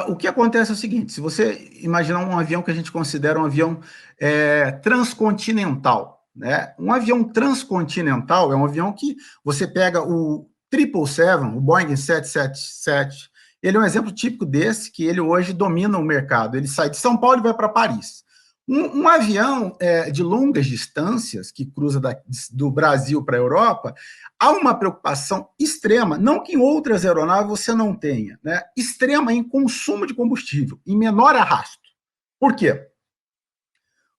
O que acontece é o seguinte: se você imaginar um avião que a gente considera um avião transcontinental, né? Um avião transcontinental é um avião que você pega o 777, o Boeing 777, ele é um exemplo típico desse, que ele hoje domina o mercado. Ele sai de São Paulo e vai para Paris. Um avião de longas distâncias, que cruza do Brasil para a Europa, há uma preocupação extrema, não que em outras aeronaves você não tenha, né? Extrema em consumo de combustível, em menor arrasto. Por quê?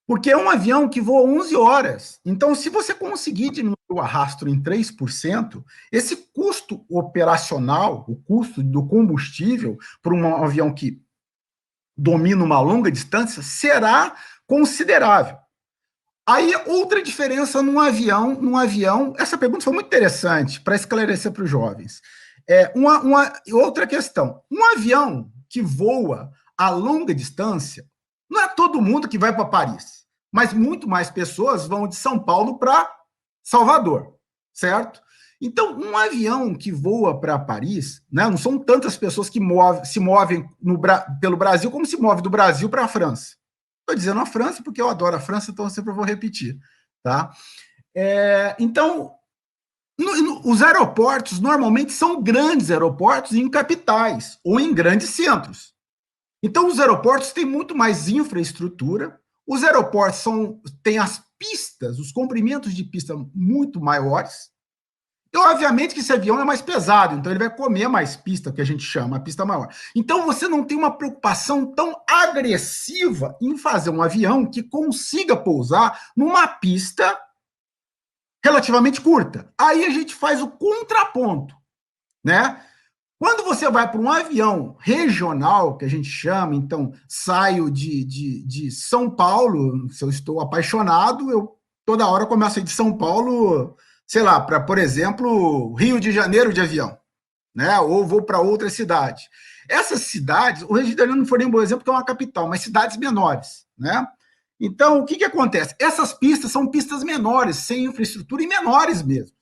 Porque é um avião que voa 11 horas. Então, se você conseguir diminuir o arrasto em 3%, esse custo operacional, o custo do combustível para um avião que domina uma longa distância, será considerável. Aí, outra diferença num avião, essa pergunta foi muito interessante para esclarecer para os jovens. Outra questão, um avião que voa a longa distância, não é todo mundo que vai para Paris, mas muito mais pessoas vão de São Paulo para Salvador, certo? Então, um avião que voa para Paris, né, não são tantas pessoas que se movem pelo Brasil como se move do Brasil para a França. Estou dizendo a França porque eu adoro a França, então eu sempre vou repetir. Tá? Então, os aeroportos normalmente são grandes aeroportos em capitais ou em grandes centros. Então, os aeroportos têm muito mais infraestrutura, os aeroportos têm as pistas, os comprimentos de pista muito maiores. E, obviamente, que esse avião é mais pesado, então ele vai comer mais pista, que a gente chama, a pista maior. Então, você não tem uma preocupação tão agressiva em fazer um avião que consiga pousar numa pista relativamente curta. Aí a gente faz o contraponto, né? Quando você vai para um avião regional, que a gente chama, então, saio de São Paulo, se eu estou apaixonado, eu toda hora começo a ir de São Paulo, sei lá, para, por exemplo, Rio de Janeiro de avião, né? Ou vou para outra cidade. Essas cidades, o Rio de Janeiro não foi nem um bom exemplo, porque é uma capital, mas cidades menores, né? Então, o que acontece? Essas pistas são pistas menores, sem infraestrutura e menores mesmo.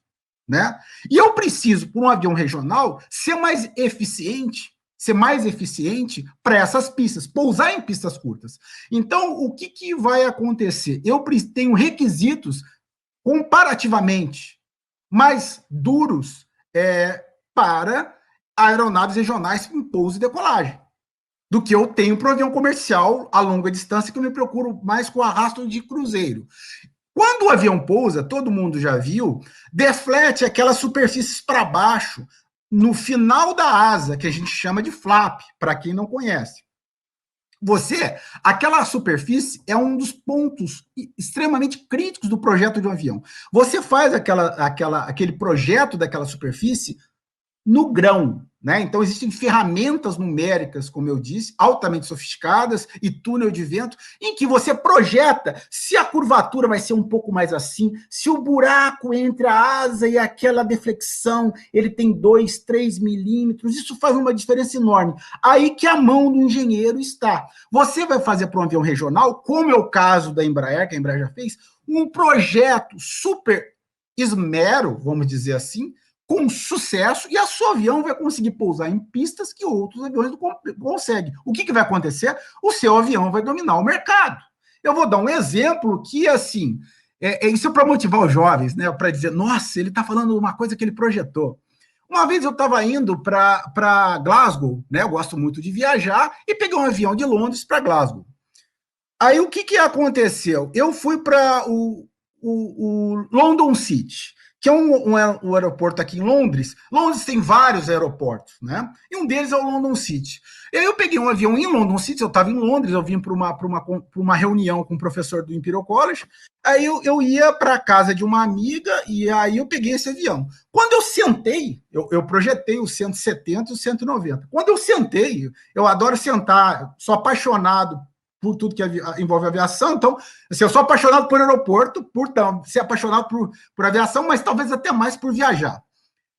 Né? E eu preciso, por um avião regional, ser mais eficiente para essas pistas, pousar em pistas curtas. Então, o que vai acontecer? Eu tenho requisitos comparativamente mais duros para aeronaves regionais em pouso e decolagem do que eu tenho para o avião comercial a longa distância, que eu me procuro mais com arrasto de cruzeiro. Quando o avião pousa, todo mundo já viu, deflete aquelas superfícies para baixo, no final da asa, que a gente chama de flap, para quem não conhece. Aquela superfície é um dos pontos extremamente críticos do projeto de um avião. Você faz aquele projeto daquela superfície no grão, né? Então, existem ferramentas numéricas, como eu disse, altamente sofisticadas, e túnel de vento, em que você projeta se a curvatura vai ser um pouco mais assim, se o buraco entre a asa e aquela deflexão, ele tem 2, 3 milímetros, isso faz uma diferença enorme. Aí que a mão do engenheiro está. Você vai fazer para um avião regional, como é o caso da Embraer, que a Embraer já fez, um projeto super esmero, vamos dizer assim, com sucesso, e a seu avião vai conseguir pousar em pistas que outros aviões não conseguem. O que vai acontecer? O seu avião vai dominar o mercado. Eu vou dar um exemplo que, assim, isso é para motivar os jovens, né? Para dizer, nossa, ele está falando uma coisa que ele projetou. Uma vez eu estava indo para Glasgow, né? Eu gosto muito de viajar, e peguei um avião de Londres para Glasgow. Aí o que aconteceu? Eu fui para o London City, que é um aeroporto aqui em Londres. Londres tem vários aeroportos, né? E um deles é o London City. E aí eu peguei um avião em London City, eu estava em Londres, eu vim para uma reunião com o professor do Imperial College, aí eu ia para a casa de uma amiga, e aí eu peguei esse avião. Quando eu sentei, eu projetei o 170 e o 190. Quando eu sentei, eu adoro sentar, sou apaixonado por tudo que envolve aviação. Então, assim, eu sou apaixonado por aeroporto, por ser apaixonado por aviação, mas talvez até mais por viajar.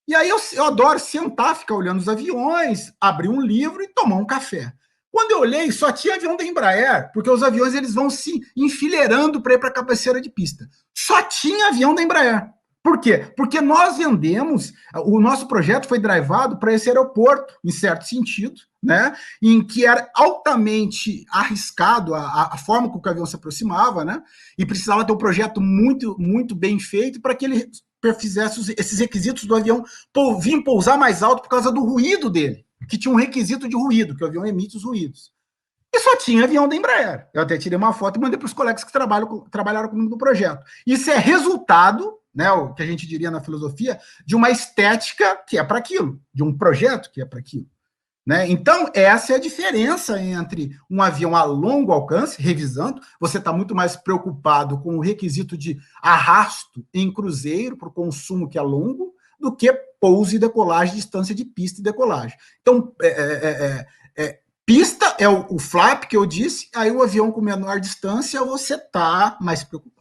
E aí eu adoro sentar, ficar olhando os aviões, abrir um livro e tomar um café. Quando eu olhei, só tinha avião da Embraer, porque os aviões eles vão se enfileirando para ir para a cabeceira de pista. Só tinha avião da Embraer. Por quê? Porque nós vendemos, o nosso projeto foi drivado para esse aeroporto, em certo sentido, né, em que era altamente arriscado a forma com que o avião se aproximava, né, e precisava ter um projeto muito, muito bem feito para que ele fizesse esses requisitos do avião vir pousar mais alto por causa do ruído dele, que tinha um requisito de ruído, que o avião emite os ruídos. E só tinha avião da Embraer. Eu até tirei uma foto e mandei para os colegas que trabalharam comigo no projeto. Isso é resultado, né, o que a gente diria na filosofia, de uma estética que é para aquilo, de um projeto que é para aquilo. Né? Então, essa é a diferença entre um avião a longo alcance, revisando, você está muito mais preocupado com o requisito de arrasto em cruzeiro para o consumo que é longo, do que pouso e decolagem, distância de pista e decolagem. Então, pista é o flap que eu disse, aí o avião com menor distância você está mais preocupado.